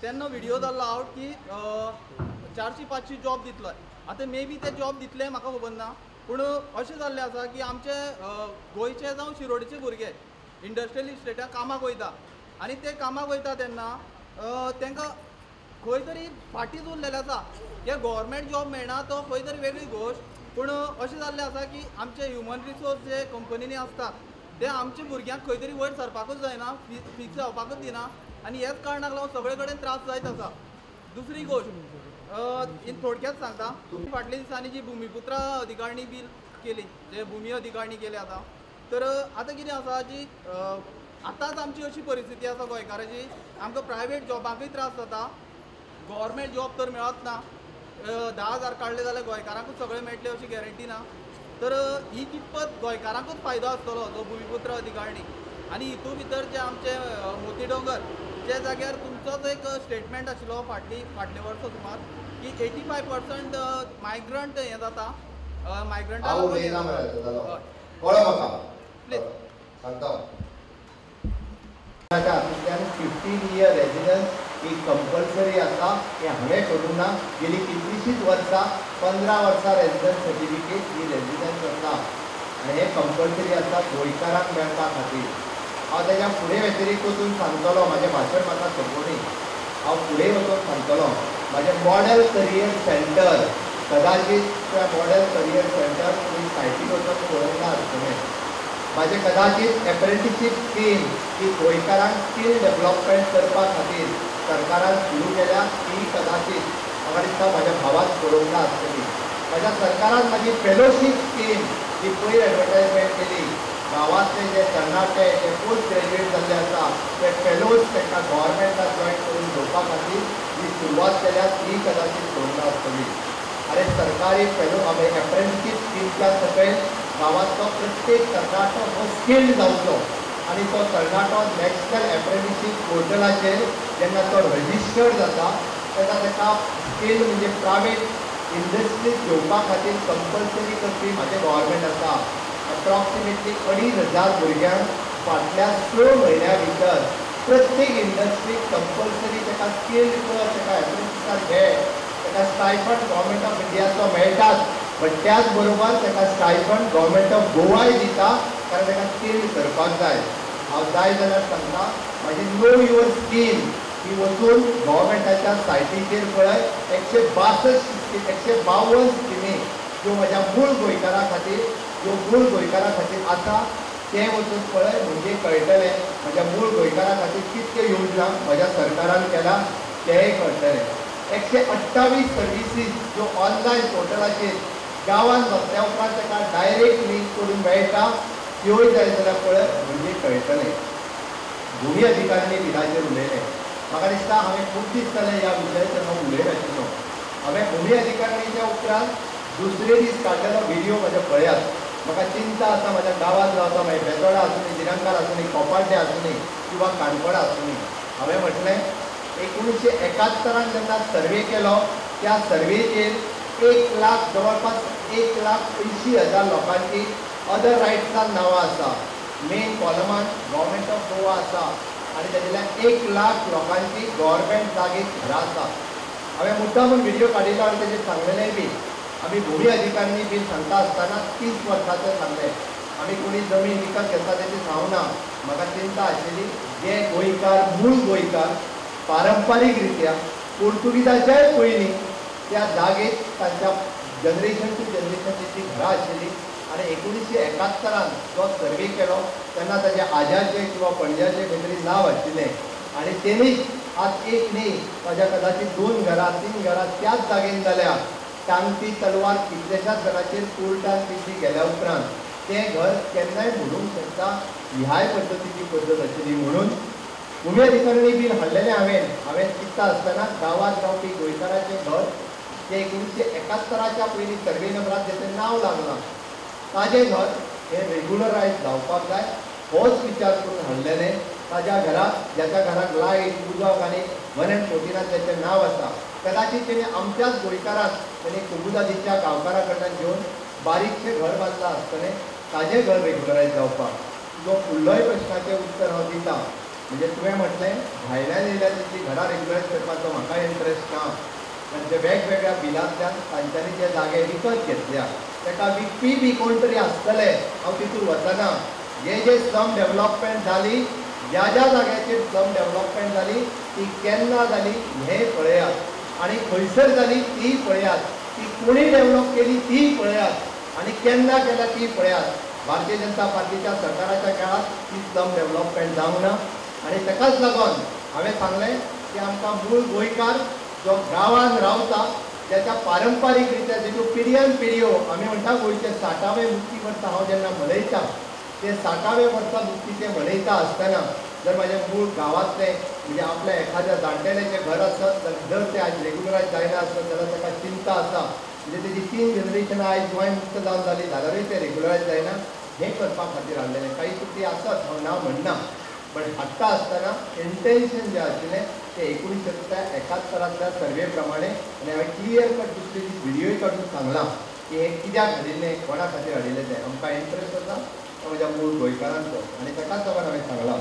तेन्ना व्हिडिओ जाल्लो आउट की 400-500 जॉब दितलो. आतां मे बी ते जॉब दितले म्हाका खबर ना, पूण अशें जाल्लें आसा की आमचे गोंयचे जावं शिरोडेचे भुरगे इंडस्ट्रियल इस्टेटाक कामाक वयता आनी ते कामाक वयता तेन्ना तांकां खंय तरी फाटीच उरलेले आसा. हे गव्हर्मेंट जॉब मेळना तो खंय तरी वेगळी गोश्ट, पूण अशें जाल्लें आसा की आमचे ह्युमन रिसोर्स जे कंपनीनी आसता ते आमच्या भुरग्यांक खंय तरी वयर सरपाकूच जायना, फिक्स जावपाकूच दिना आनी हेच कारणाक लागून सगळे कडेन त्रास जायत आसा. दुसरी गोश्ट थोडक्यात सांगता, फाटल्या दिसांनी जी भुमिपुत्रा अधिकारिणी बील केली, जे भुमी अधिकारिणी केली आतां, तर आतां कितें आसा जी आतांच आमची अशी परिस्थिती आसा गोंयकाराची, आमकां प्रायवेट जॉबाकूय त्रास जाता, गव्हर्मेंट जॉब तर मेळत ना. 10,000 काडले जाल्यार गोंयकारांकूच सगळें मेळटलें अशी गॅरंटी ना. तर ही कितपत गोंयकारांकूच फायदो आसतलो जो भुमिपुत्र अधिकारिणी. आनी हितून भितर जे आमचे मोती डोंगर जे जाग्यार तुमचोच एक स्टेटमेंट आशिल्लो फाटले वर्स सुमार की 85% मायग्रंट हें जाता, मायग्रंटाक हातूंतल्यान 15 year रेजिडन्स ही कंपल्सरी आसा. हें हांवें करूंक ना. गेली कितलीशींच वर्सां 15 वर्सां रेजिडन्स सर्टिफिकेट ही रेजिडन्स आसा आनी हें कंपल्सरी आसा गोंयकारांक मेळपा खातीर. हांव तेज्या फुडें व्यतिरिक्त वचून सांगतलो, म्हाजें भाशण म्हाका सोंपोवनी, हांव फुडें वचून सांगतलो. म्हाजें मॉडेल करियर सेंटर, कदाचित त्या मॉडेल करियर सेंटर तुमी सायटीक वचून पळोवंक ना आसतलें. म्हाजें कदाचित एप्रेंटिसशीप स्कीम ही गोंयकारांक स्कील डेव्हलपमेंट करपा खातीर सरकारान सुरू केल्या, ती कदाचित म्हाका दिसता म्हाज्या भावान पळोवंक ना आसतली. म्हाज्या सरकारान म्हाजी फेलोशीप स्कीम ही पयर एडवर्टायजमेंट केली. गांवांतले जे तरणाटे जे पोस्ट ग्रॅज्युएट जाल्ले आसा ते फेलोज तांकां गव्हर्मेंटाक जॉयन करून घेवपा खातीर जी सुरवात केल्या ती कदाचित पळोवंक ना आसतली. आनी सरकारी फेलो एप्रेंटिसशीप स्कीमच्या सकयल गांवांतलो प्रत्येक तरणाटो हो स्किल्ड जावचो आनी तो तरणाटो नॅशनल एप्रेंटिसशीप पोर्टलाचेर जेन्ना तो रजिस्टर्ड जाता तेन्ना ताका स्कील म्हणजे प्रायवेट इंडस्ट्रीज घेवपा खातीर कंपल्सरी करपी म्हाजें गव्हर्मेंट आसा. अप्रॉक्सिमेटली 2,500 भुरग्यांक फाटल्या 6 म्हयन्या भितर प्रत्येक इंडस्ट्रीक कंपल्सरी ताका स्किल्ड कर, ताका एप्रेंटिसाक घे, ताका स्टायफंड गव्हर्मेंट ऑफ इंडियाचो मेळटात, पण त्याच बरोबर ताका स्टायफंड गव्हर्मेंट ऑफ गोवाय दिता, कारण ताका स्किल्ड करपाक जाय. हांव जाय जाल्यार सांगता, म्हाजी नो युअर स्कीम ही वचून गव्हर्मेंटाच्या सायटीचेर पळय 152 स्किमी ज्यो म्हाज्या मूळ गोंयकारा खातीर, ज्यो मूळ गोंयकारा खातीर आसा तें वचून पळय, म्हणजे कळटलें म्हाज्या मूळ गोंयकारा खातीर कितल्यो योजना म्हाज्या सरकारान केला तेंय कळटलें. 128 सर्विसीस ज्यो ऑनलायन पोर्टलाचेर गांवांत बसल्या उपरांत ताका डायरेक्ट लिंक करून मेळटा त्योय जाय जाल्यार पळय, म्हणजे कळटलें. भुमी अधिकारिणी बिलाचेर उलयलें, म्हाका दिसता हांवें खूब दीस जाले ह्या विशयाचेर हांव उलयनाशिल्लो. हांवें भुमी अधिकारिणीच्या उपरांत दुसरे दीस काडलेलो व्हिडिओ म्हाजे पळयात. म्हाका चिंता आसा म्हाज्या गांवांत रावता, मागीर बेतोडा आसूं, निरंकार आसूं, कोपाड्डे आसूं किंवा काणकोणा आसूं. हांवें म्हटलें 1971 जेन्ना सर्वे केलो त्या सर्वेचेर 1 लाख जवळपास 1,80,000 लोकांची अदर रायट्सान नांवां आसा. मेन कॉलमान गव्हर्मेंट ऑफ गोवा आसा आनी तातूंतल्यान 1 लाख लोकांची गव्हर्मेंट जागेक घरां आसा. हांवें मुद्दामून व्हिडिओ काडिल्लो आनी ताचेर सांगलेलेंय बी. आमी भुमी अधिकारिणी बीन सांगता आसतना 30 वर्सांचें सांगलें. आमी कोणी जमीन विकत घेता तेची सांगूना. म्हाका चिंता आशिल्ली जे गोंयकार मूळ गोंयकार पारंपारीक रित्या पोर्तुगीजाच्याय पयलीं त्या जागेक तांच्या जनरेशन टू जनरेशनची घरां आशिल्लीं आनी 1971 जो सर्वे केलो तेन्ना ताच्या आज्याचें किंवा पणज्याचें खंय तरी नांव आशिल्लें आनी तेणीच आज एक न्ही ताच्या कदाचित 2 घरां 3 घरां त्याच जागेन जाल्या. टांगती तलवार कितल्याशाच घराचेर कोर्टान पिशी गेल्या उपरांत तें घर केन्नाय मोडूंक शकता, ह्याय पद्दतीची पद्दत आशिल्ली. म्हणून भुमी अधिकारिणी बील हाडलेलें हांवें चिंतता आसतना गांवांत रावपी गोंयकाराचें घर जें 1971 पयलीं सर्वे नंबरांत जेचें नांव लागलां ताजें घर हें रेग्युलरायज जावपाक जाय होच विचार करून हाडलेलें. ताज्या घराक ज्याच्या घराक लायट उदक आनी 114 जेचें नांव आसा कदाचित तेणें आमच्याच गोंयकाराक तेणें कुबुदादीच्या गांवकारा कडल्यान घेवन बारीकशें घर बांदलां आसतलें ताजें घर रेग्युलरायज जावपाक. जो फुडलोय प्रश्नाचें उत्तर हांव दितां म्हणजे तुवें म्हटलें भायल्यान येयल्या तितली घरां रेग्युलायज करपाचो म्हाका इंट्रस्ट ना, पण जे वेगवेगळ्या बिलांतल्यान तांच्यांनी जे जागे विकत घेतल्या ताका विकपी बी कोण तरी आसतले, हांव तितून वचना. जे स्लम डेव्हलपमेंट जाली, ज्या ज्या जाग्याचेर स्लम डेव्हलपमेंट जाली ती केन्ना जाली हें पळयात आनी खंयसर जाली ती पळयात, ती कोणी डेव्हलप केली ती पळयात आनी केन्ना केल्या ती पळयात. भारतीय जनता पार्टीच्या सरकाराच्या काळात ती स्लम डेव्हलपमेंट जावंक ना आनी ताकाच लागून हांवें सांगलें की आमकां मूळ गोंयकार जो गांवांत रावता, ज्याच्या पारंपारीक रित्या जेच्यो पिढ्यान पिढयो आमी म्हणटा गोंयचे 60वें मुक्ती वर्स हांव जेन्ना मनयता, ते 60वें वर्सा मुक्तीचें मनयता आसतना जर म्हाज्या मूळ गांवांतलें म्हणजे आपल्या एखाद्या जाणटेल्याचें घर आसत, जर ते आज रेग्युलरायज जायना आसत जाल्यार ताका चिंता आसा. म्हणजे तेजी 3 जनरेशनां आयज गोंय मुक्त जावन जाली जाल्यारूय ते रेग्युलरायज जायना. हें करपा खातीर हाडलेलें. काही चुकी आसत, हांव ना म्हणना, पण हाडटा आसतना इंटेन्शन जें आशिल्लें ते 1971 सर्वे प्रमाणे आनी हांवें क्लियर कट दुसरे दीस व्हिडियोय काडून सांगलां की हें कित्याक हाडिल्लें, कोणा खातीर हाडिल्लें तें. आमकां इंट्रस्ट आसा तो म्हज्या मूळ गोंयकारांचो आनी ताकाच लागून हांवें सांगलां.